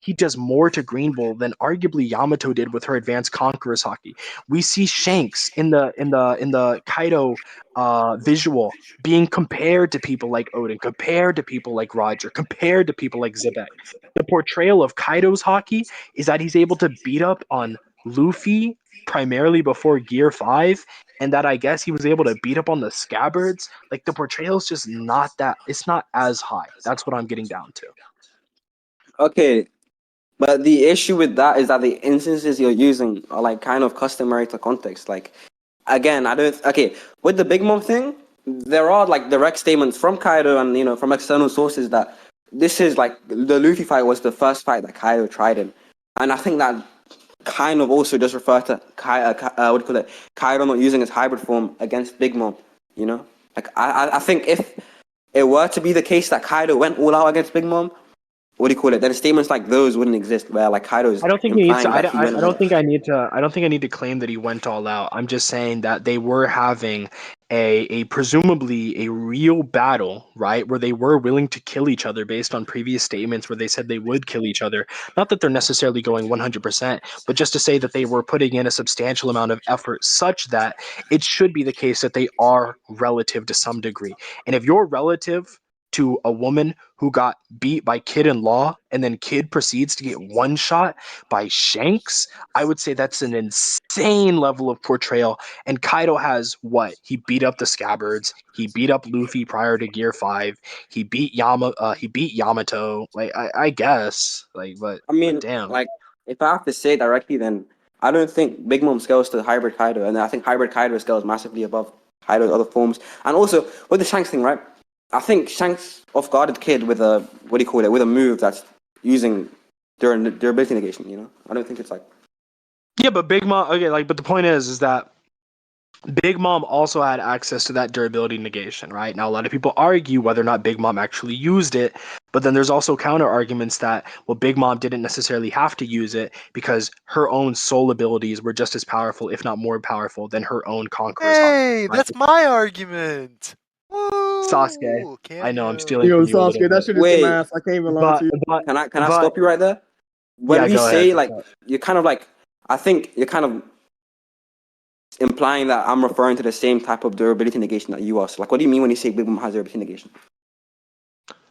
he does more to Green Bull than arguably Yamato did with her advanced Conqueror's Haki. We see Shanks in the Kaido visual being compared to people like Odin, compared to people like Roger, compared to people like Zebek. The portrayal of Kaido's Haki is that he's able to beat up on Luffy primarily before Gear 5, and that I guess he was able to beat up on the Scabbards. Like, the portrayal is just not that, it's not as high. That's what I'm getting down to. Okay, but the issue with that is that the instances you're using are like kind of customary to context. Like, again, I don't. Okay, with the Big Mom thing, there are like direct statements from Kaido and from external sources that this is like the Luffy fight was the first fight that Kaido tried in, and I think that kind of also just refer to what do you call it? Kaido not using his hybrid form against Big Mom. Like I think if it were to be the case that Kaido went all out against Big Mom, what do you call it? Then statements like those wouldn't exist, where like Kaido's I don't think he needs to. implying that he went I all don't out. think I need to. I don't think I need to claim that he went all out. I'm just saying that they were having a presumably a real battle, right, where they were willing to kill each other based on previous statements where they said they would kill each other. Not that they're necessarily going 100%, but just to say that they were putting in a substantial amount of effort, such that it should be the case that they are relative to some degree. And if you're relative to a woman who got beat by Kid in Law, and then Kid proceeds to get one shot by Shanks, I would say that's an insane level of portrayal. And Kaido has what? He beat up the Scabbards. He beat up Luffy prior to Gear 5. He beat Yamato. Like, I guess. Like, I but mean, damn. like if I have to say directly, then I don't think Big Mom scales to Hybrid Kaido, and I think Hybrid Kaido scales massively above Kaido's other forms. And also with the Shanks thing, right? I think Shanks off guarded Kid with a with a move that's using durability negation. I don't think it's like. Yeah, but Big Mom, okay, like, but the point is that Big Mom also had access to that durability negation, right? Now, a lot of people argue whether or not Big Mom actually used it, but then there's also counter arguments that, well, Big Mom didn't necessarily have to use it because her own soul abilities were just as powerful, if not more powerful, than her own Conqueror's Haki, Hey, right? that's my argument. Sasuke, Woo! I know I'm Cameo. stealing Yo, from you a little Sasuke, that bit, shit is some Wait, ass. I can't even lie to but you. but can I but stop you right there? When yeah, we go ahead. say like you're kind of like I think you're kind of implying that I'm referring to the same type of durability negation that you are. So, like, what do you mean when you say Big Mom has durability negation?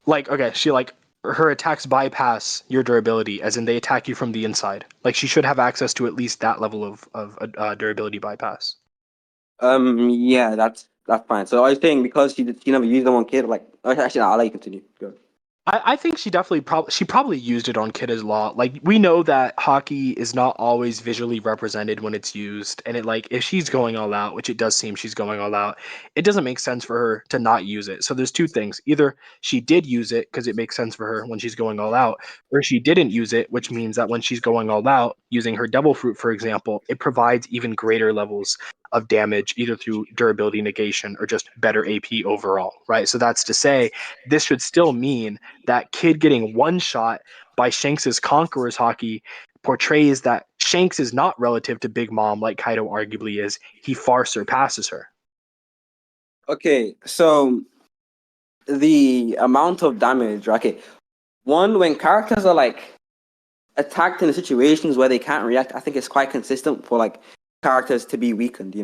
Like, okay, she like her attacks bypass your durability, as in they attack you from the inside. Like, she should have access to at least that level of durability bypass. Yeah, that's fine. So, are you saying because she never used them on Kid, like, actually, no, I'll let you continue. Go. I think she definitely probably used it on Kid as Law. Like, we know that hockey is not always visually represented when it's used, and it, like, if she's going all out, which it does seem she's going all out, it doesn't make sense for her to not use it. So there's two things: either she did use it because it makes sense for her when she's going all out, or she didn't use it, which means that when she's going all out, using her Devil Fruit, for example, it provides even greater levels of damage, either through durability negation or just better AP overall, right? So that's to say, this should still mean that Kid getting one shot by Shanks's Conqueror's Haki portrays that Shanks is not relative to Big Mom like Kaido arguably is. He far surpasses her. Okay, so the amount of damage. Okay, one when characters are like attacked in situations where they can't react, I think it's quite consistent for like characters to be weakened.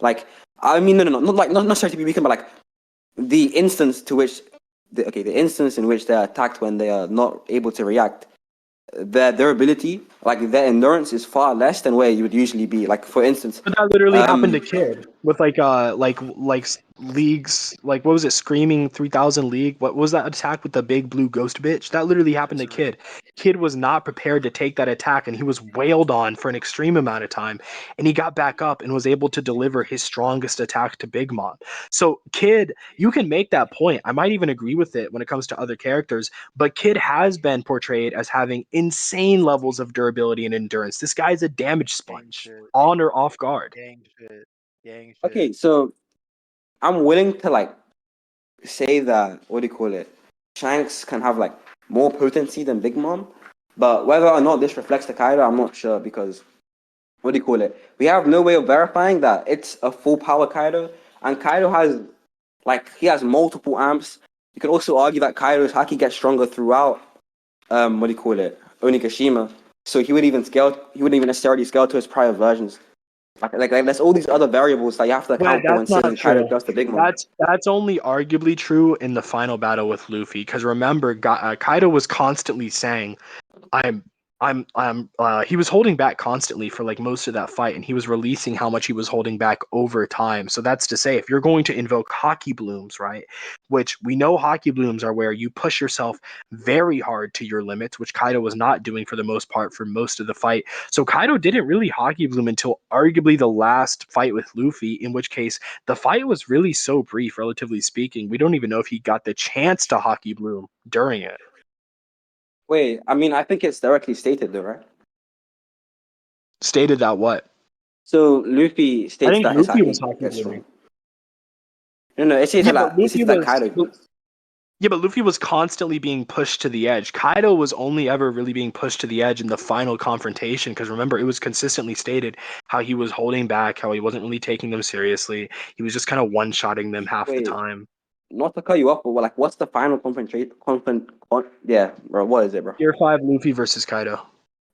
Like I mean, no, not necessarily to be weakened, but like the instance to which the instance in which they're attacked when they are not able to react, their durability, like their endurance, is far less than where you would usually be. Like for instance, But that literally happened to Kid with like leagues, like, what was it, Screaming 3000 League? What was that attack with the big blue ghost bitch? That literally happened to Kid. Kid was not prepared to take that attack, and he was wailed on for an extreme amount of time, and he got back up and was able to deliver his strongest attack to Big Mom. So Kid, you can make that point. I might even agree with it when it comes to other characters, but Kid has been portrayed as having insane levels of durability and endurance. This guy's a damage Gang sponge, shit. on or off guard. Gang shit. Gang shit. okay, so I'm willing to like say that what do you call it? Shanks can have like more potency than Big Mom, but whether or not this reflects the Kaido, I'm not sure because what do you call it? We have no way of verifying that it's a full power Kaido, and Kaido has he has multiple amps. You can also argue that Kaido's haki gets stronger throughout. What do you call it? Onigashima. So he wouldn't even scale. He wouldn't even necessarily scale to his prior versions. Like there's all these other variables that you have to Wait, account for when that's not saying Kaido true. plus the Big Mom. That's only arguably true in the final battle with Luffy. Because remember, Kaido was constantly saying, I'm he was holding back constantly for like most of that fight, and he was releasing how much he was holding back over time. So that's to say, if you're going to invoke hockey blooms, right, which we know hockey blooms are where you push yourself very hard to your limits, which Kaido was not doing for the most part for most of the fight. So Kaido didn't really hockey bloom until arguably the last fight with Luffy, in which case the fight was really so brief, relatively speaking. We don't even know if he got the chance to hockey bloom during it. Wait, I mean, I think it's directly stated though, right? Stated that what? So Luffy I states think that his Luffy was haki hockey gets blooming. strong. No, Yeah, but it states that Kaido does. Luffy was constantly being pushed to the edge. Kaido was only ever really being pushed to the edge in the final confrontation because remember, it was consistently stated how he was holding back, how he wasn't really taking them seriously. He was just kind of one-shotting them half the Wait, time. not to cut you off, but like, what's the final confrontation? Yeah, bro. What is it, bro? Tier 5 Luffy versus Kaido.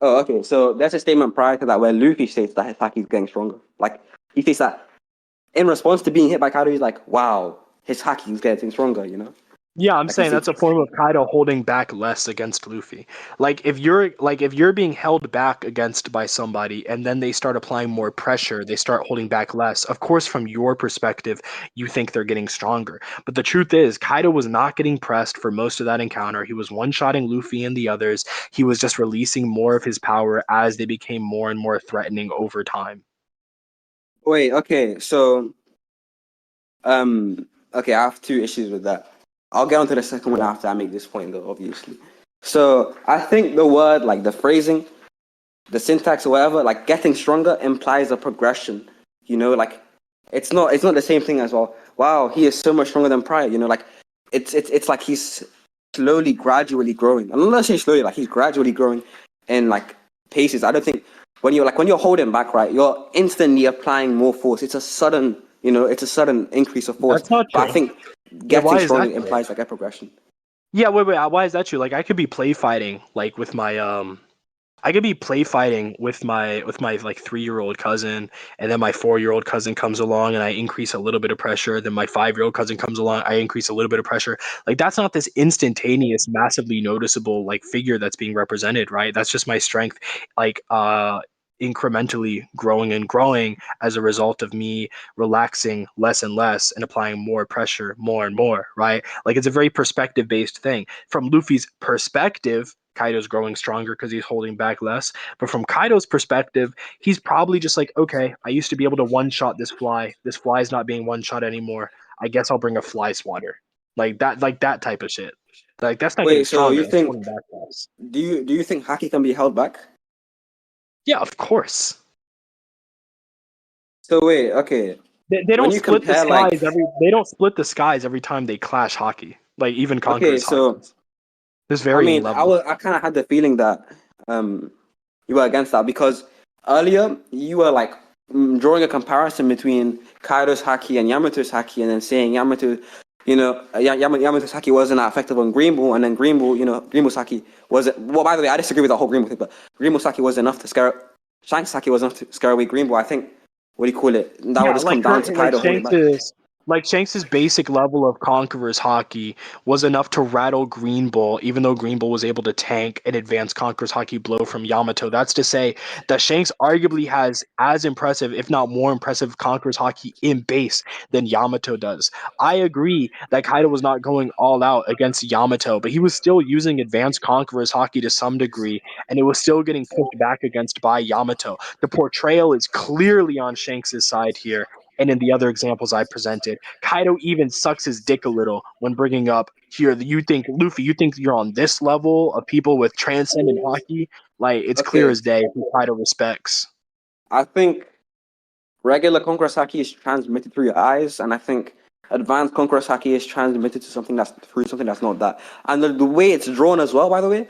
Oh, okay. So there's a statement prior to that where Luffy states that his haki is getting stronger. Like he states that in response to being hit by Kaido, he's like, "Wow, his haki is getting stronger." You know, Yeah, I'm like he saying said. that's a form of Kaido holding back less against Luffy. Like if you're being held back against by somebody and then they start applying more pressure, they start holding back less. Of course, from your perspective, you think they're getting stronger. But the truth is, Kaido was not getting pressed for most of that encounter. He was one-shotting Luffy and the others. He was just releasing more of his power as they became more and more threatening over time. Wait, okay. So okay, I have two issues with that. I'll get onto the second one Yeah. after I make this point, though. Obviously. So I think the word, like the phrasing, the syntax or whatever, like getting stronger implies a progression. You know, like it's not the same thing as well. Wow, he is so much stronger than prior. You know, like it's like he's slowly, gradually growing. I'm not saying slowly, like he's gradually growing in like paces. I don't think when you're holding back, right, you're instantly applying more force. It's a sudden, it's a sudden increase of force. That's not But I true. think Yeah, getting why is that stronger true? implies like a progression. Yeah, wait. Why is that true? Like I could be play fighting like with my I could be play fighting with my like 3-year-old cousin, and then my 4-year-old cousin comes along and I increase a little bit of pressure. Then my 5-year-old cousin comes along, I increase a little bit of pressure. Like that's not this instantaneous, massively noticeable like figure that's being represented, right? That's just my strength, like incrementally growing and growing as a result of me relaxing less and less and applying more pressure more and more, right? Like it's a very perspective based thing. From Luffy's perspective, Kaido's growing stronger because he's holding back less. But from Kaido's perspective, he's probably just like, okay, I used to be able to one shot this fly. This fly is not being one shot anymore. I guess I'll bring a fly swatter. Like that type of shit. Like that's not getting Wait, so stronger. you That's think holding back less. do you think haki can be held back? Yeah, of course. So wait, okay. They When don't you split the compare skies every time they clash hockey. Like even okay, Conqueror's hockey. so There's I varying mean, levels. I kind of had the feeling that um you were against that because earlier you were like drawing a comparison between Kaido's haki and Yamato's haki, and then saying Yamato's haki wasn't that effective on Green Bull, and then Green Bull's haki wasn't. Well, by the way, I disagree with the whole Green Bull thing, but Green Bull's haki was enough to scare. Shanks' haki was enough to scare away Green Bull. I think what do you call it? That would Yeah, just come down to Kaido holding back. Shanks's basic level of Conqueror's hockey was enough to rattle Green Bull, even though Green Bull was able to tank an advanced Conqueror's hockey blow from Yamato. That's to say that Shanks arguably has as impressive, if not more impressive, Conqueror's hockey in base than Yamato does. I agree that Kaido was not going all out against Yamato, but he was still using advanced Conqueror's hockey to some degree, and it was still getting pushed back against by Yamato. The portrayal is clearly on Shanks's side here. And in the other examples I presented, Kaido even sucks his dick a little when bringing up here. You think Luffy, you think you're on this level of people with transcendent hockey? Like it's clear Okay, as day who Kaido respects. I think regular Conqueror's haki is transmitted through your eyes, and I think advanced Conqueror's haki is transmitted to something that's through something that's not that. And the way it's drawn as well, by the way,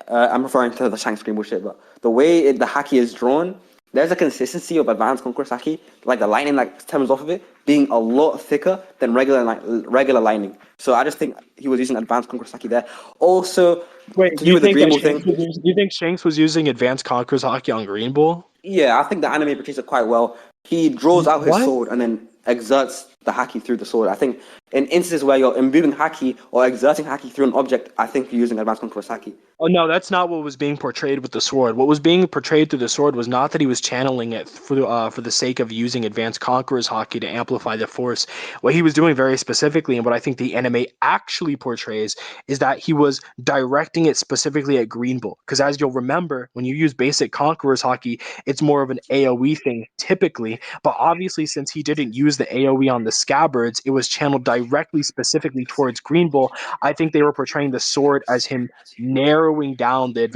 I'm referring to the Shanks Green Bull shit, but the way the haki is drawn there's a consistency of advanced conqueror Saki, like the lining that stems off of it, being a lot thicker than regular lining. So I just think he was using advanced conqueror Saki there. Also, Wait, to do do you with the think Green that Bull thing, do you think Shanks was using advanced Conqueror's hockey on Green Bull? yeah, I think the anime portrays it quite well. He draws out his What? sword and then exerts the haki through the sword. I think in instances where you're imbuing haki or exerting haki through an object, I think you're using advanced conqueror haki. Oh no, that's not what was being portrayed with the sword. What was being portrayed through the sword was not that he was channeling it for the sake of using advanced conqueror's hockey to amplify the force. What he was doing very specifically, and what I think the anime actually portrays, is that he was directing it specifically at Green Bull. Because as you'll remember, when you use basic conqueror's hockey, it's more of an AOE thing typically. But obviously, since he didn't use the AOE on the scabbards, it was channeled directly specifically towards Green Bull. I think they were portraying the sword as him narrowing down the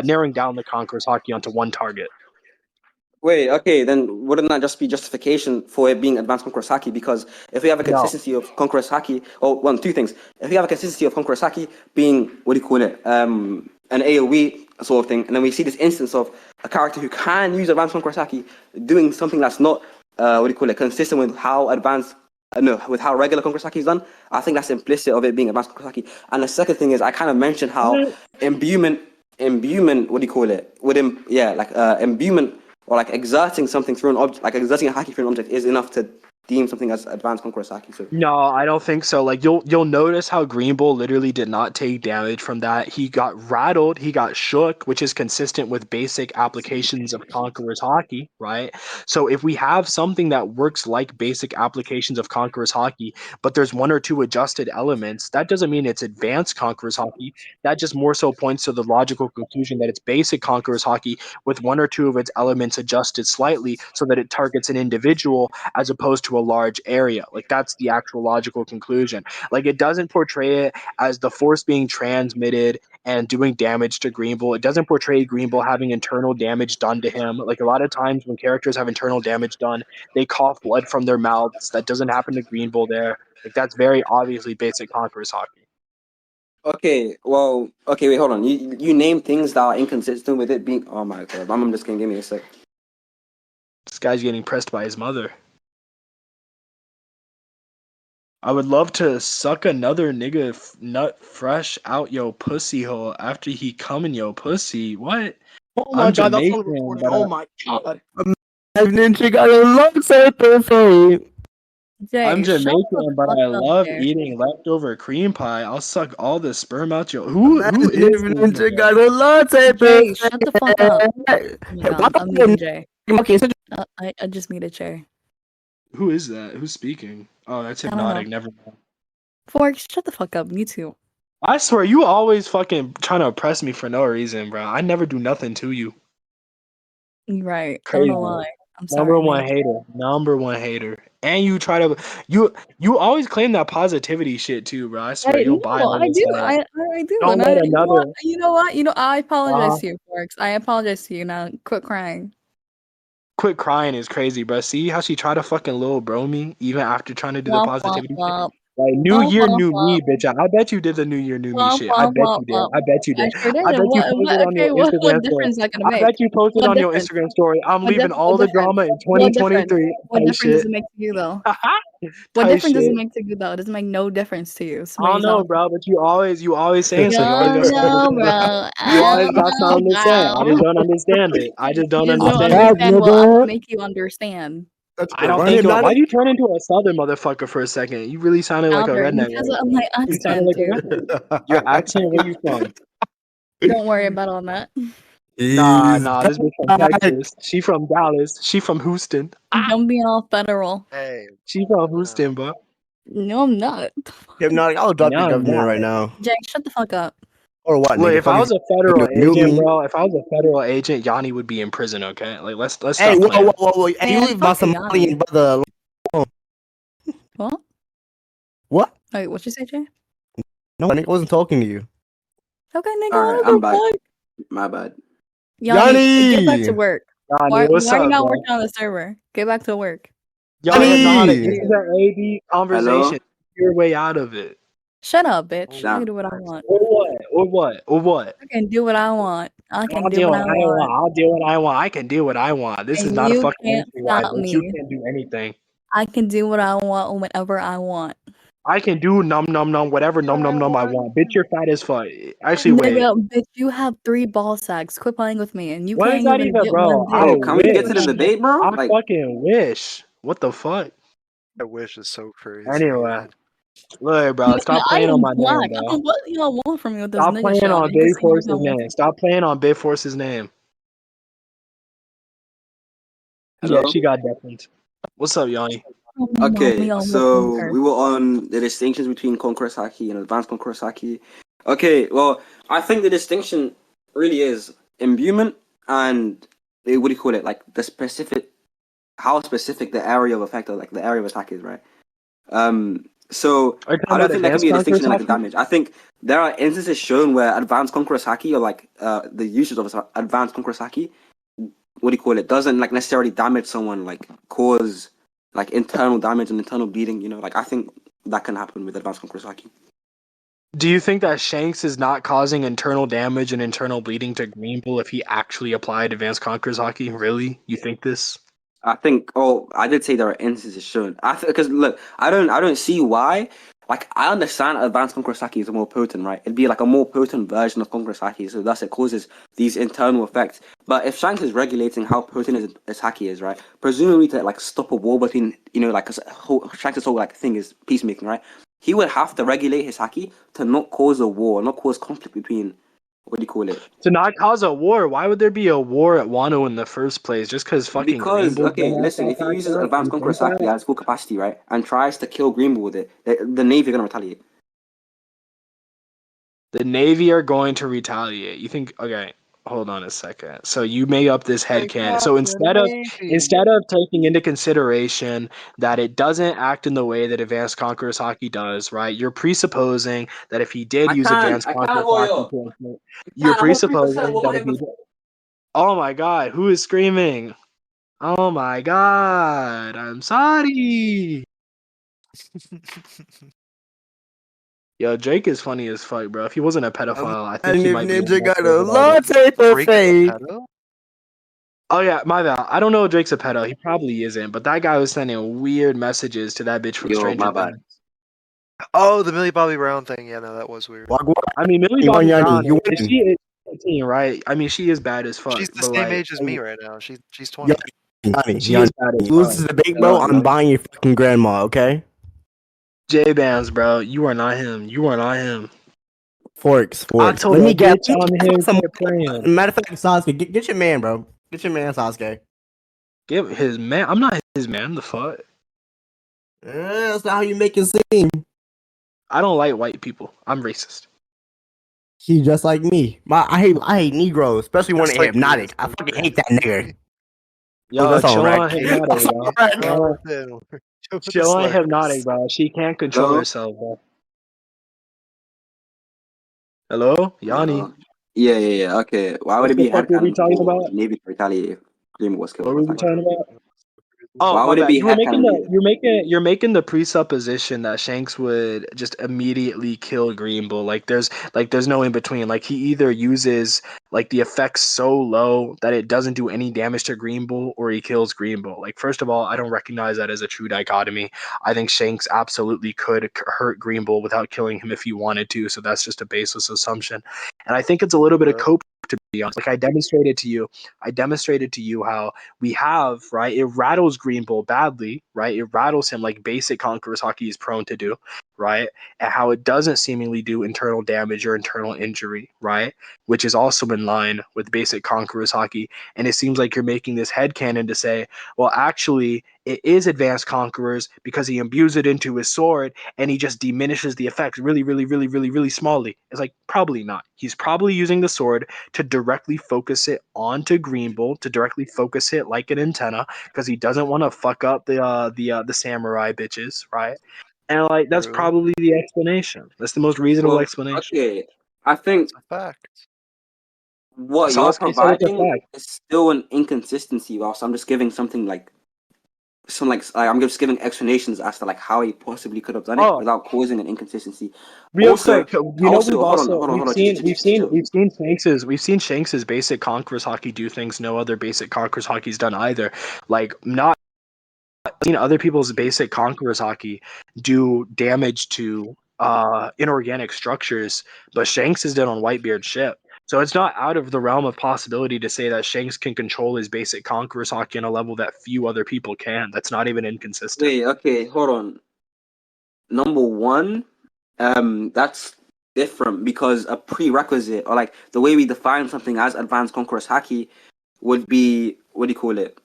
narrowing down the Conqueror's hockey onto one target. Wait, okay, then wouldn't that just be justification for it being advanced conqueror haki? Because if we have a No, consistency of conqueror haki, or one, two things. If we have a consistency of conqueror haki being, what do you call it, an AOE sort of thing, and then we see this instance of a character who can use advanced conqueror haki doing something that's not, what do you call it, consistent with how advanced no, with how regular Conqueror Saki is done, I think that's implicit of it being advanced Conqueror Saki. And the second thing is, I kind of mentioned how imbuement, what do you call it? Imbuement or like exerting something through an object, like exerting a haki through an object is enough to deem something as advanced Conqueror Saki. So no, I don't think so. Like you'll notice how Green Bull literally did not take damage from that. He got rattled, he got shook, which is consistent with basic applications of Conqueror's hockey, right? So if we have something that works like basic applications of Conqueror's hockey, but there's one or two adjusted elements, that doesn't mean it's advanced Conqueror's hockey. That just more so points to the logical conclusion that it's basic Conqueror's hockey with one or two of its elements adjusted slightly so that it targets an individual as opposed to a large area. Like that's the actual logical conclusion. Like it doesn't portray it as the force being transmitted and doing damage to Green Bull. It doesn't portray Green Bull having internal damage done to him. Like a lot of times when characters have internal damage done, they cough blood from their mouths. That doesn't happen to Green Bull there. Like that's very obviously basic Conqueror's hockey. okay, well, okay, wait, hold on. You name things that are inconsistent with it being. Oh my god, I'm just gonna give me a sec. This guy's getting pressed by his mother. I would love to suck another nigga nut fresh out yo pussy hole after he come in yo pussy. What? Oh my I'm god, that's on Jamaican, recording. but Oh my god. Ninja got a love set to fame. I'm Jay, shut the Jamaican, but fuck I up, love Jay. eating leftover cream pie. I'll suck all the sperm out your. Who Imagine is if this Ninja nigga? got a latte Jay, shut the fuck up. Oh my Hey, why god, I'm don't muting Jay. okay, so I just muted Jay. Who is that? Who's speaking? Oh, that's I don't know. hypnotic. Never mind. Forks, shut the fuck up. Me too. I swear, you always fucking trying to oppress me for no reason, bro. I never do nothing to you. You're right. I don't Crazy. know why. I'm Number sorry, one man. hater. Number one hater. And you try to you always claim that positivity shit too, bro. I swear you'll buy No, all I this do. stuff. I do. Don't And let you know what? another You know what? I apologize uh to you, Forks. I apologize to you now. Quit crying. quit crying is crazy, bro. See how she tried to fucking little bro me even after trying to do the Womp womp positivity shit? womp. Like New Womp Year, womp new womp. me, bitch. I bet you did the New Year, new me Womp shit. I womp bet womp you did. womp. I bet you I did. sure did. I And bet you what posted on your okay, what Instagram story. difference is that gonna I make? bet you posted What on your difference? Instagram story. I'm leaving all What the difference? drama in What difference? 2023. What Type difference does shit. it make to you though? What Type difference does it shit. make to you though? It doesn't make no difference to you. I don't Somebody's know, off. bro, but you always saying You something. You always got don't something to know, say. bro. You I always don't got know, something to say. I just bro. don't understand it. I just don't You just don't understand it. back, understand. Well, I'm gonna nigga. make you understand. That's I good. don't Run think it, you. not Why it. you turn into a southern motherfucker for a second? You really sounded like a Albert, redneck. because Right? of my You sounded accent, like a dude. redneck. Your accent, where you from? Don't worry about all that. He's Nah, this bitch from back. Texas. She from Dallas. She from Houston. Don't be all federal. Hey, She from uh, Houston, bro. No, I'm not. Hypnotic, I'll drop your No, I'm government not. right now. Jay, shut the fuck up. Or what, Look, nigga? if I Fucking was a federal new agent, me. bro, if I was a federal agent, Yanni would be in prison. Okay, like let's Hey, stop playing. whoa. Hey, you Man, leave my fuck you, Yanni. Somalian brother alone. What? What? Wait, what you say, Jay? No, nigga, I wasn't talking to you. Okay, nigga, All right, what I'm the back. fuck? My bad. Yanni, get back to Yanni! work. Yanni, what's Why are you up, not bro? working on the server? Get back to work. Yo, What did you hypnotic. This Yanni! is do? an AB conversation. Hello. Your way out of it. Shut up, bitch. I Damn. can do what I want. Or what? Or what? Or what? I can do what I want. I can I'll do do what what I I want. want. I'll do what I want. I can do what I want. This is And not a you fucking can't countrywide, stop bitch. You me. can't do anything. I can do what I want whenever I want. I can do whatever num num num I want. Bitch, you're fat as fuck. Actually, wait. Nigga, bitch, you have 3 ball sacks. Quit playing with me, and you What is can't that even even, get bro? one I Bro, dick. can we get to the wish. debate, bro? I Like, fucking wish. What the fuck? I wish is so crazy. Anyway, look, bro. Nigga, Stop I playing on am my name, black. I bro. don't what y'all want from me with this Stop nigga playing shit. on You can Big say whatever Force's y'all want name. to. Stop playing on Big Force's name. Yeah, hello? she got deafened. What's up, Yanni? Okay, Mommy almost so her. we were on the distinctions between Conqueror's Haki and Advanced Conqueror's Haki. Okay, well, I think the distinction really is imbuement and what do you call it? Like the specific, how specific the area of effect or like the area of attack is, right? So Are you talking I don't about think there can Advanced be a distinction Conqueror's in like the Hockey? damage. I think there are instances shown where Advanced Conqueror's Haki or like the usage of Advanced Conqueror's Haki, what do you call it, doesn't like necessarily damage someone, like cause like internal damage and internal bleeding, you know, like I think that can happen with Advanced Conqueror's Haki. Do you think that Shanks is not causing internal damage and internal bleeding to Green Bull if he actually applied Advanced Conqueror's Hockey? Really? You think this? I think. Oh, I did say there are instances shown. I think because look, I don't see why. Like I understand Advanced Konkurosaki is more potent, right? It'd be like a more potent version of Konkurosaki, so thus it causes these internal effects. But if Shanks is regulating how potent his haki is, right? Presumably to like stop a war between, you know, like Shanks' whole like thing is peacemaking, right? He would have to regulate his haki to not cause a war, not cause conflict between, what do you call it? To not cause a war, why would there be a war at Wano in the first place? Just because fucking Green Because Bull's okay, dumbass listen, got if he packed uses up? Advanced You think Konkurosaki that? at its full capacity, right, and tries to kill Green Bull with it, the Navy are gonna retaliate. The Navy are going to retaliate. You think? Okay, hold on a second. So you made up this Take headcanon. out So the Navy. instead of taking into consideration that it doesn't act in the way that Advanced Conqueror's Hockey does, right? You're presupposing that if he did use Advanced I can't, Conqueror's Hockey, Warrior. you're I'm on 3%. presupposing What that about if him? he. Oh my God! Who is screaming? Oh my God! I'm sorry. Yo, Drake is funny as fuck, bro. If he wasn't a pedophile, I think And he if might be a Ninja more got a creative artist. latte for Drake the face. pedo? Oh yeah, my bad. I don't know if Drake's a pedo. He probably isn't, but that guy was sending weird messages to that bitch from Yo, Stranger my bad. Things. Oh, the Millie Bobby Brown thing. Yeah, no, that was weird. Wagwan. I mean, Millie You won, Bobby Yanni. Brown, You if win. she is 18, right? I mean, she is bad as fuck, She's the but same like, age as me right now. She's 20. Yanni, she Yanni. is bad as Lose fuck. this debate, bro. Hello, I'm hello. buying your fucking grandma. Okay. J Bands, bro, you are not him. You are not him. Forks. I told Let me that get. bitch on him Some. quit playing. Matter of fact, Sasuke, get your man, bro. Get your man, Sasuke. Give his man. I'm not his man. The fuck. That's not how you make it seem. I don't like white people. I'm racist. He's just like me. I hate Negroes, especially when Just they're like me. hypnotic. It's I so fucking crazy. hate that nigga. Oh, Yo, that's all chill right. on hypnotic, That's bro. all right. Oh, damn. With the Chill on hypnotic, slurs. bro. She can't control Hello? herself, bro. Hello, Yanni. Hello. Yeah. Okay. Why would What it the be fuck were we headcanon talking for about? Navy to retaliate if Green was killed What in were we retaliation? talking about? Oh, Why my would it bad. be You were making headcanon the needed? you're making the presupposition that Shanks would just immediately kill Green Bull. There's no in between. Like he either uses like the effects so low that it doesn't do any damage to Green Bull, or he kills Green Bull. Like first of all, I don't recognize that as a true dichotomy. I think Shanks absolutely could hurt Green Bull without killing him if he wanted to. So that's just a baseless assumption. And I think it's a little bit of Bro. cope, to be honest. Like I demonstrated to you. How we have, right? It rattles Green Bull badly, right? It rattles him like basic Conqueror's Hockey is prone to do, right? And how it doesn't seemingly do internal damage or internal injury, right? Which is also in line with basic Conqueror's Hockey. And it seems like you're making this headcanon to say, well, actually, it is advanced Conquerors because he imbues it into his sword and he just diminishes the effects really, really, really, really, really smallly. It's like, probably not. He's probably using the sword to directly focus it onto Green Bull, to directly focus it like an antenna, because he doesn't want to fuck up the samurai bitches, right? And like that's True. probably the explanation. That's the most reasonable Well, explanation. okay. I think That's a fact. what you're Sasuke said it's a providing fact. is still an inconsistency, whilst I'm just giving something like some like I'm just giving explanations as to like how he possibly could have done it Oh, without causing an inconsistency. real Also, quick, we've hold on, also chill. we've seen Shanks's basic Conqueror's Hockey do things no other basic Conqueror's Hockey's done either. Like not seen other people's basic Conqueror's Hockey do damage to inorganic structures, but Shanks is done on Whitebeard's ship. So it's not out of the realm of possibility to say that Shanks can control his basic Conqueror's Hockey on a level that few other people can. That's not even inconsistent. Wait, okay, hold on. Number one, that's different because a prerequisite or like the way we define something as advanced conqueror's haki would be what do you call it?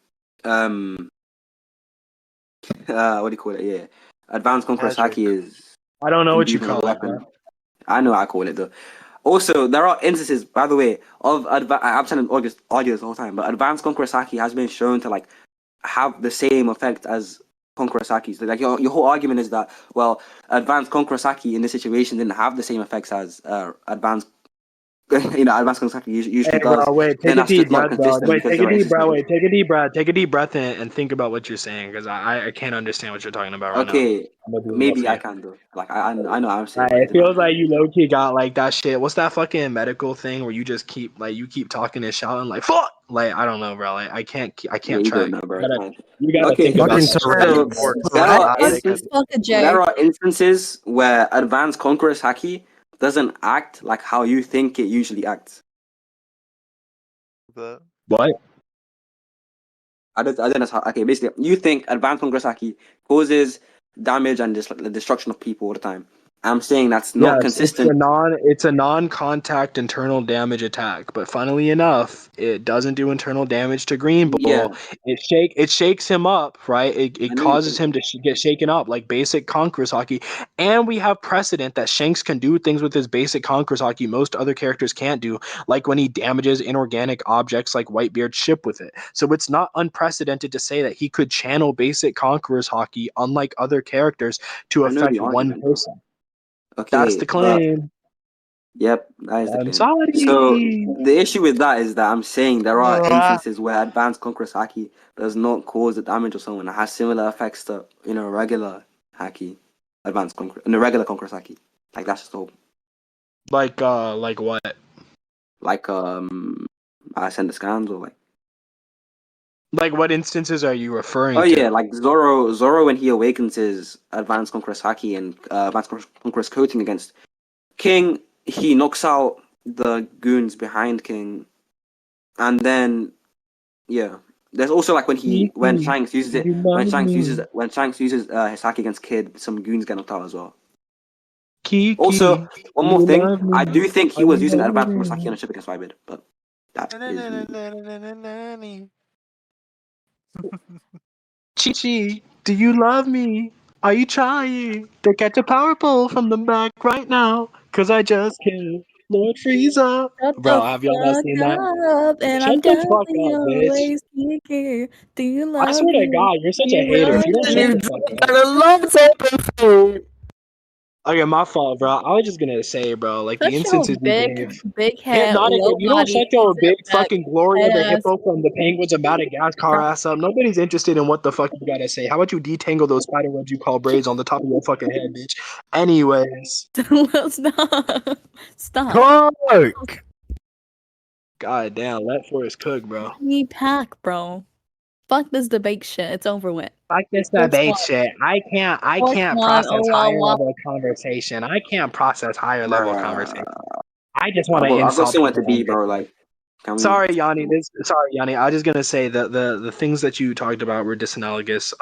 Um, what do you call it? Yeah, advanced conqueror's Magic. haki is I don't know what you imbued with a call it, weapon. bro. I know what I call it though. Also, there are instances, by the way, of I'm sending audio the whole time, but advanced conqueror's haki has been shown to like have the same effect as Conqueror Saki's. Like your whole argument is that advanced Conqueror Saki in this situation didn't have the same effects as advanced. Advanced Conqueror Saki Hey, usually bro, does. wait, Then take a that's deep just not breath, bro. consistent Wait, because take there a are deep instances breath. where. Wait, take a deep breath. Take a deep breath and think about what you're saying, because I can't understand what you're talking about right now. Okay, I'm gonna be real maybe for I you. can do. Like I know what I'm saying, but it It did not. feels like you low key got like that shit. What's that fucking medical thing where you just keep like you keep talking and shouting like fuck? Like I don't know, bro. Like I Yeah, can't you don't track. know, bro. You It's gotta fine. you gotta think Okay, about Fucking that shit. Tourette. so More there are Tourette-like. instances. Fuck a There J. are instances where advanced Conqueror's Haki doesn't act like how you think it usually acts. The What? I don't know how. Okay, basically, you think advanced Kongrasaki causes damage and the destruction of people all the time. I'm saying that's not Yes, consistent. it's a non-contact internal damage attack, but funnily enough, it doesn't do internal damage to Green Yeah, Bull. It shakes him up, right? I It know you causes said. him to get shaken up like basic Conqueror's Hockey, and we have precedent that Shanks can do things with his basic Conqueror's Hockey most other characters can't do, like when he damages inorganic objects like Whitebeard's ship with it. So it's not unprecedented to say that he could channel basic Conqueror's Hockey, unlike other characters, to I know the affect one argument. person. That's Okay, the but claim. yep, that is the I'm claim. So sorry. the issue with that is that I'm saying there are instances where advanced Conqueror's Haki does not cause the damage of someone. It has similar effects to regular Haki, regular Conqueror's Haki. Like that's just the whole. Like what? Like I send the scans or like. Like what instances are you Oh referring yeah, to? like Zoro when he awakens his advanced conqueror's haki and advanced conqueror's coating against King, he knocks out the goons behind King, and then yeah, there's also like when Kiki, Shanks uses it you love me. when Shanks uses his haki against Kid, some goons get knocked out as well. Also, Kiki, one do more you thing, love I me? do think he Are was you using advanced conqueror's haki on hurting? a ship against Vibid, but that is me. Chi, do you love me? Are you trying to catch a power pull from the back right now? Cause I just killed Lord Frieza. Shut Bro, the have y'all not seen that? fuck up, and Shut I'm the fuck coming up, your bitch. ways, Kiki. Do you I love swear to me? God, you're Do such a you hater. If love you don't shut me? the fuck up. Got a long time. Okay, my fault, bro. I was just gonna say, bro, like the Such your instances you big, gave. big head, Hypnotic, low if you don't body, shut your zip big back, fucking Gloria head the ass. Hippo from the Penguins of Madagascar ass up, nobody's interested in what the fuck you gotta say. How about you detangle those spider webs you call braids on the top of your fucking head, bitch? Anyways, Stop. Stop. Clark! god damn, let Forrest cook, bro. Me pack, bro. Fuck this debate shit. It's over with. Fuck this Sports debate one. shit. I Sports can't one. process Oh, higher wow, level conversation. I can't process higher level conversation. Bruh. I just want to I've got insult somewhere to people be, on bro. Discord. Like, can we? Sorry, Yanni. I was just gonna say that the things that you talked about were disanalogous.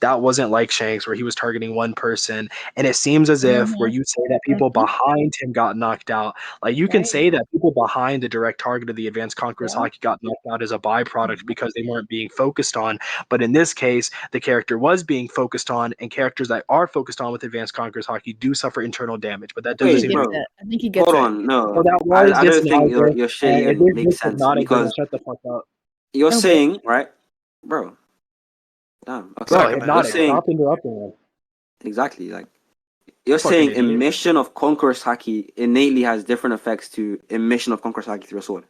That wasn't like Shanks, where he was targeting one person, and it seems as if where you say that people Mm-hmm. behind him got knocked out. Like you can Right. say that people behind the direct target of the Advanced Conquerors Yeah. Hockey got knocked out as a byproduct Mhm. because they weren't being focused on. But in this case, the character was being focused on, and characters that are focused on with Advanced Conquerors Hockey do suffer internal damage. But that I think he doesn't Wait, seem gets to bro. be. it. I think he gets Hold it. on. So No, that was I don't think disanalogous. your shit It even is makes just sense hypnotic, then because shut the fuck up. you're No, but saying, right, bro? Damn. Okay. Bro, Suck a You're man. hypnotic. saying Stop interrupting him. exactly like you're Fucking saying idiot. emission of Conqueror's Haki innately has different effects to emission of Conqueror's Haki through a sword.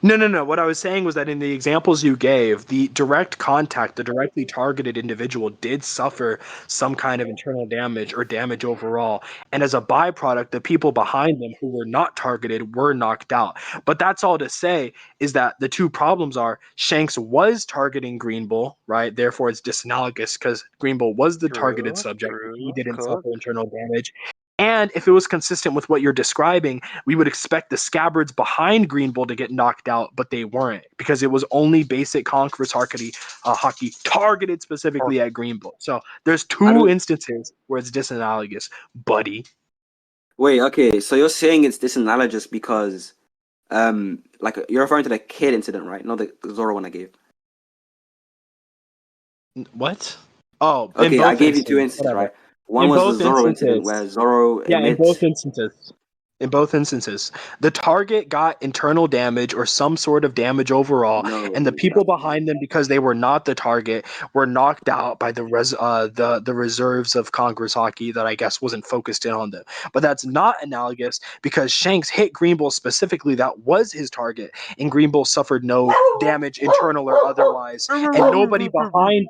No. What I was saying was that in the examples you gave, the direct contact, the directly targeted individual did suffer some kind of internal damage or damage overall. And as a byproduct, the people behind them who were not targeted were knocked out. But that's all to say is that the two problems are Shanks was targeting Green Bull, right? Therefore, it's disanalogous because Green Bull was the targeted subject. He didn't Cook. suffer internal damage. And if it was consistent with what you're describing, we would expect the scabbards behind Green Bull to get knocked out, but they weren't because it was only basic Conqueror's hockey targeted specifically at Green Bull. So there's I two don't. instances where it's disanalogous, buddy. Wait, okay. So you're saying it's disanalogous because, like you're referring to the kid incident, right? Not the Zoro one I gave. What? Oh, in Okay, I both gave you two instances, instances, whatever. right? One In was the both Zoro incident where instances, Zoro yeah, in admits. both instances. In both instances, the target got internal damage or some sort of damage overall, and the No, people that's behind them, because they were not the target, were knocked out by the reserves of Congress hockey that I guess wasn't focused in on them. But that's not analogous because Shanks hit Green Bull specifically. That was his target, and Green Bull suffered no damage, internal or otherwise, and nobody behind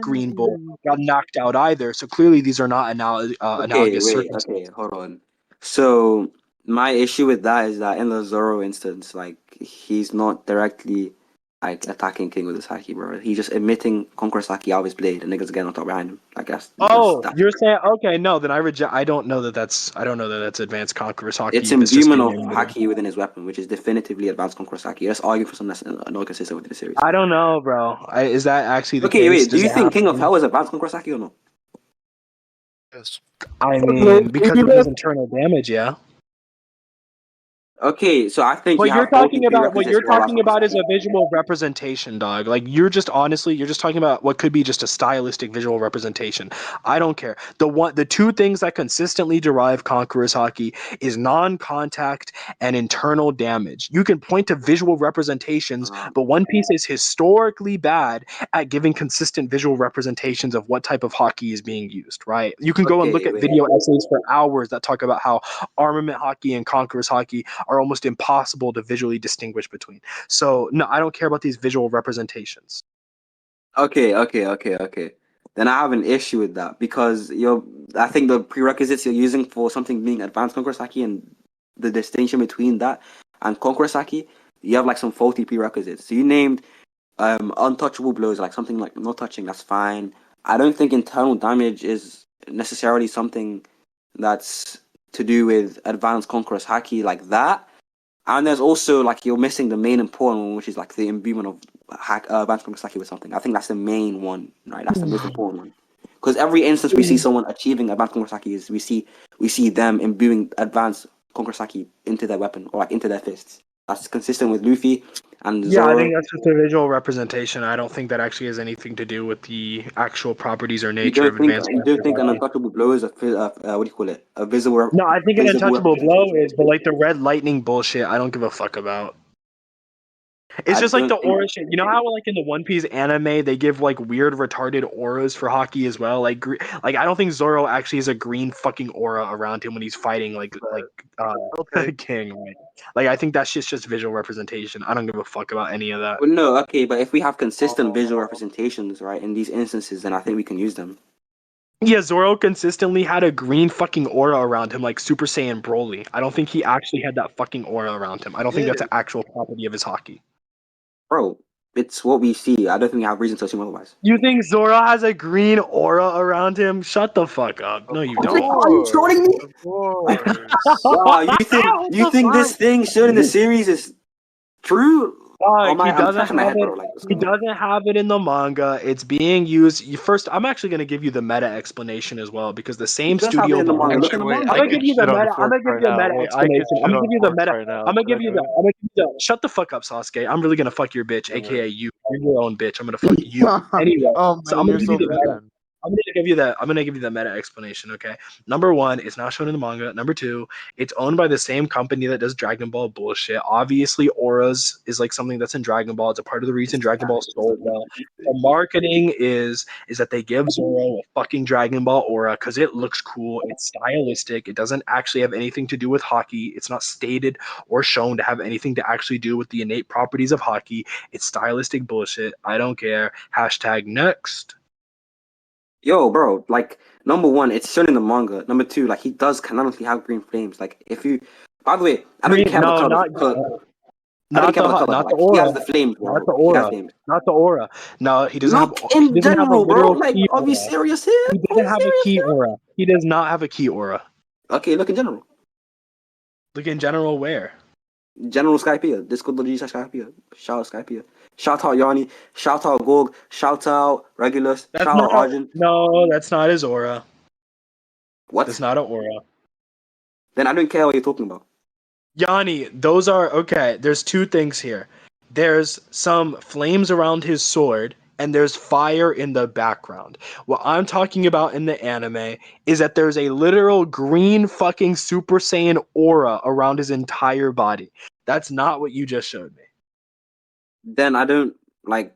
Green Bull got knocked out either. So clearly, these are not okay. analogous Wait, circumstances. okay, hold on. So my issue with that is that in the Zoro instance, like he's not directly like attacking King with his haki, bro. He's just admitting Conqueror's haki out of his blade, and niggas getting on top behind him. Like Oh, that's you're saying okay? No, then I reject. I don't know that that's. I don't know that that's advanced conqueror's it's hockey. If it's just imbuement getting of admitted. haki within his weapon, which is definitively advanced Conqueror's haki. Let's argue for something that's not consistent within the series. I don't know, bro. Is that actually the Okay, case? wait. Do Does you it have think King to of be? Hell is advanced Conqueror's haki or no? Yes. I mean, because of his internal damage, yeah. Okay, so I think you What you're have faulty talking about, what prerequisites you're for advanced talking Conqueror's about is haki. a visual representation, dog. Like you're just honestly, you're just talking about what could be just a stylistic visual representation. I don't care. The two things that consistently derive Conqueror's hockey is non-contact and internal damage. You can point to visual representations, but One Piece is historically bad at giving consistent visual representations of what type of hockey is being used, right? You can go and look Okay, at wait. video essays for hours that talk about how armament hockey and Conqueror's hockey are almost impossible to visually distinguish between. So no, I don't care about these visual representations. Okay. Then I have an issue with that because I think the prerequisites you're using for something being advanced Conqueror's haki and the distinction between that and Conqueror's haki, you have like some faulty prerequisites. So you named untouchable blows, like something like no touching, that's fine. I don't think internal damage is necessarily something that's to do with advanced Conqueror's haki like that. And there's also like you're missing the main important one, which is like the imbuement of advanced Conqueror's haki with something. I think that's the main one, right? That's the most important one. Because every instance we see someone achieving advanced Conqueror's haki is we see them imbuing advanced Conqueror's haki into their weapon or like into their fists. That's consistent with Luffy and Yeah, I Zoro. think that's just a visual representation. I don't think that actually has anything to do with the actual properties or You nature don't of think advanced you don't Conqueror's think an hockey. untouchable blow is what do you call it? A visible No, I think an visible untouchable blow representation. is, but like the red lightning bullshit, I don't give a fuck about. It's I just like don't the think. aura shit. You know how like in the One Piece anime they give like weird retarded auras for hockey as well. Like I don't think Zoro actually has a green fucking aura around him when he's fighting Okay. King. Right? Like I think that shit's just visual representation. I don't give a fuck about any of that. Well, no, okay, but if we have consistent visual representations, right, in these instances, then I think we can use them. Yeah, Zoro consistently had a green fucking aura around him, like Super Saiyan Broly. I don't think he actually had that fucking aura around him. I don't think Yeah. that's an actual property of his hockey. Bro, it's what we see. I don't think we have reason to assume otherwise. You think Zoro has a green aura around him? Shut the fuck up. No, you Of don't. Are you trolling me? course. Of course. Wow, you think this thing shown in the series is true? Oh Like my, I'm scratching my head, bro. Like, what's he going on? doesn't have it in the manga. It's being used. First, I'm actually going to give you the meta explanation as well because the He same does have it studio in the manga. behind. Look at Actually, the wait, manga, I'm I gonna bro. give can you the shit on meta. I'm Forks gonna give right you a now. meta Wait, I can explanation. I'm shit gonna on give you the Forks meta. right now. I'm gonna Can I give you do the. it? I'm gonna give you the. Shut the fuck up, Sasuke. I'm really gonna fuck your bitch, Alright. aka you. You're your own bitch. I'm gonna fuck you anyway. Oh So man, you're so I'm I'm gonna give you that. I'm gonna give you the meta explanation. Okay. Number one, it's not shown in the manga. Number two, it's owned by the same company that does Dragon Ball bullshit. Obviously, auras is like something that's in Dragon Ball. It's a part of the reason Dragon Ball sold well. The marketing is that they give Zoro a fucking Dragon Ball aura because it looks cool. It's stylistic. It doesn't actually have anything to do with hockey. It's not stated or shown to have anything to actually do with the innate properties of hockey. It's stylistic bullshit. I don't care. Hashtag next. Yo, bro, like number one, it's shown in the manga. Number two, like he does canonically have green flames. Like if you, by the way, I don't Green, care no, about not the color. I don't not care the about the color, not but the like he aura. has the flames, Not bro. the He has aura. flames. Not the aura. No, he doesn't have. Look He in doesn't have a general, bro. literal Like, key are we aura. serious here? He Are we doesn't have a serious key here? aura. He does not have a key aura. Okay, look in general. Like in general, where? General Skypea. Discord Logi Skypea. Shout out Skypea. Shout out Yani. Shout out Gorg. Shout out Regulus. That's Shout out not. Arjun. No, that's not his aura. What? That's not an aura. Then I don't care what you're talking about. Yanni, those are okay. There's two things here. There's some flames around his sword, and there's fire in the background. What I'm talking about in the anime is that there's a literal green fucking Super Saiyan aura around his entire body. That's not what you just showed me. Then I don't like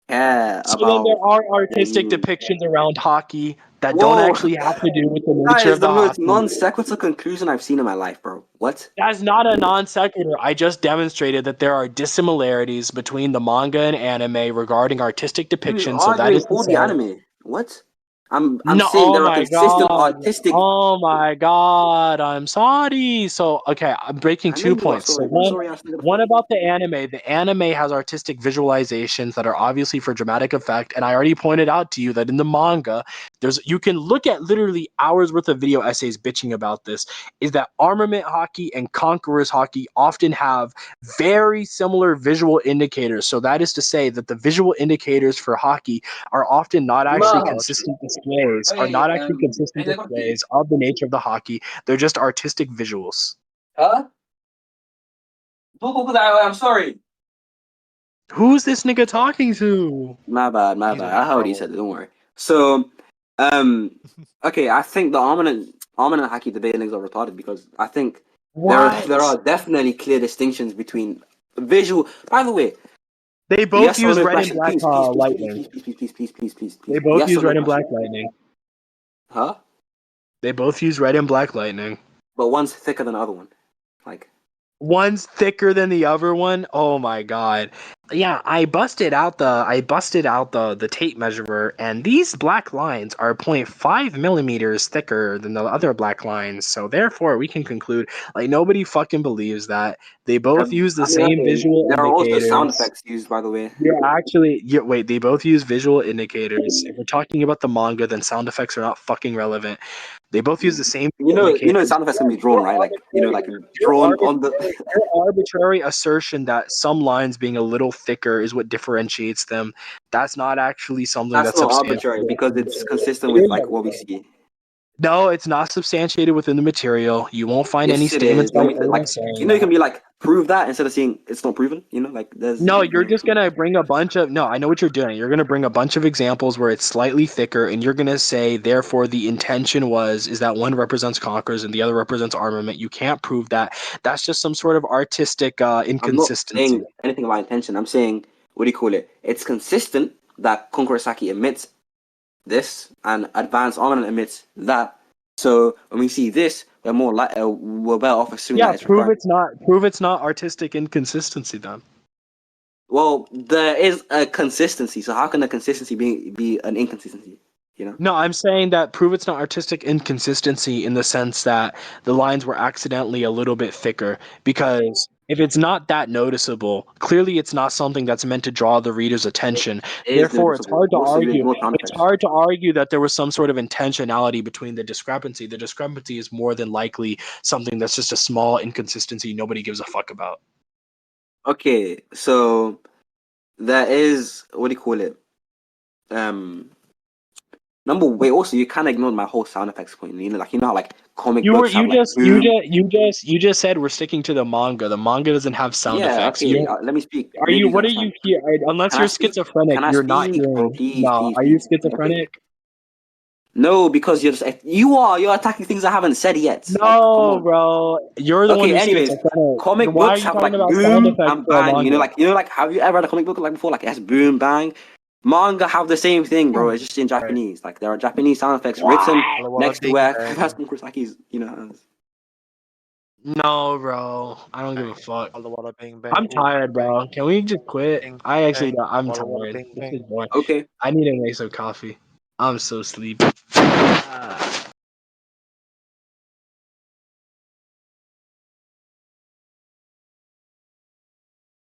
care So then there about are artistic the. depictions around hockey that don't Whoa, actually have to do with the that nature is of the the most hockey. non sequitur conclusion I've seen in my life, bro. What? That's not a non sequitur. I just demonstrated that there are dissimilarities between the manga and anime regarding artistic You depictions. So that arguing is to for the say, anime? What? I'm no. saying Oh there are my consistent god. artistic. Oh my god. I'm sorry. So okay, I'm breaking I know 2 points. you So are one, sorry, ass nigga. The one fuck. about the anime. The anime has artistic visualizations that are obviously for dramatic effect, and I already pointed out to you that in the manga, you can look at literally hours worth of video essays bitching about this. Is that armament hockey and conquerors hockey often have very similar visual indicators. So that is to say that the visual indicators for hockey are often not actually No. consistent displays, are Hey, not actually consistent any cookie? displays of the nature of the hockey. They're just artistic visuals. Huh? I'm sorry. Who's this nigga talking to? My bad, my He's bad. in I heard what he trouble. said. Don't worry. So, um, okay, I think the Armin and Haki debate niggas are retarded because I think What? there are definitely clear distinctions between visual. By the way, They both yes or use no red and question, black please, please, please, please, lightning. please, please, please, please, please, please, They please. both Yes or use no red and question. black lightning. Huh? They both use red and black lightning. But one's thicker than the other one. Like, One's thicker than the other one. Oh my god. Yeah, I busted out the tape measurer, and these black lines are 0.5 millimeters thicker than the other black lines. So therefore we can conclude like nobody fucking believes that. They both use the I mean, same okay. visual There are also sound indicators. effects used, by the way. Wait, they both use visual indicators. If we're talking about the manga, then sound effects are not fucking relevant. They both use the same indicators. Sound effects can be drawn, Your right? Like, arbitrary, like drawn on the. your arbitrary assertion that some lines being a little thicker is what differentiates them, that's not actually something That's that's not arbitrary substantiated. because it's consistent with like what we see. No, it's not substantiated within the material. You won't find any Yes, it is. statements You by want me to Oda like, saying you that. can be like, prove that instead of saying it's not proven. Like there's. No, you're just gonna bring a bunch of no, I know what you're doing. You're gonna bring a bunch of examples where it's slightly thicker, and you're gonna say, therefore, the intention is that one represents conquerors and the other represents armament. You can't prove that. That's just some sort of artistic I'm not inconsistency. saying anything about intention. I'm saying what do you call it? It's consistent that Konkurasaki emits this and Advanced Armament emits that. So when we see this, we're better off assuming Yeah, that it's required. prove it's not artistic inconsistency then. Well, there is a consistency. So how can a consistency be an inconsistency? You know. No, I'm saying that prove it's not artistic inconsistency in the sense that the lines were accidentally a little bit thicker. Because if it's not that noticeable, clearly it's not something that's meant to draw the reader's It attention. is Therefore, it's noticeable. hard to Also, you argue. ignore sound It's effects. hard to argue that there was some sort of intentionality between the discrepancy. The discrepancy is more than likely something that's just a small inconsistency nobody gives a fuck about. Okay, so there is what do you call it? Um, wait. Also, you kind of ignored my whole sound effects point. You know how like comic You were books have like boom. you just said we're sticking to the manga. The manga doesn't have sound Yeah. effects. You Okay. don't. Let me speak. Are Maybe you? you can What are you understand. here? Unless Can I you're speak? schizophrenic, Can I you're not speak, bro? hearing. Please, No, please, are you please. Okay. schizophrenic? No, because you're attacking things I haven't said yet. Like, come No, on. bro. You're the one Okay, who anyways, states credit. comic Why are books you have talking like about sound boom effects and for a bang. manga? Have you ever read a comic book like before? Like it has boom bang. Manga have the same thing, bro. It's just in Japanese. Like there are Japanese sound effects written Walla walla next to bing where bang. Professor Kurisaki's, has. No, bro. I don't give a fuck. Walla walla bing bang. I'm Ooh, tired, bang bro. Can we just quit? bing I actually bang. don't. I'm Walla walla tired. bing This bang. is boring. Okay. I need to make some coffee. I'm so sleepy. Ah.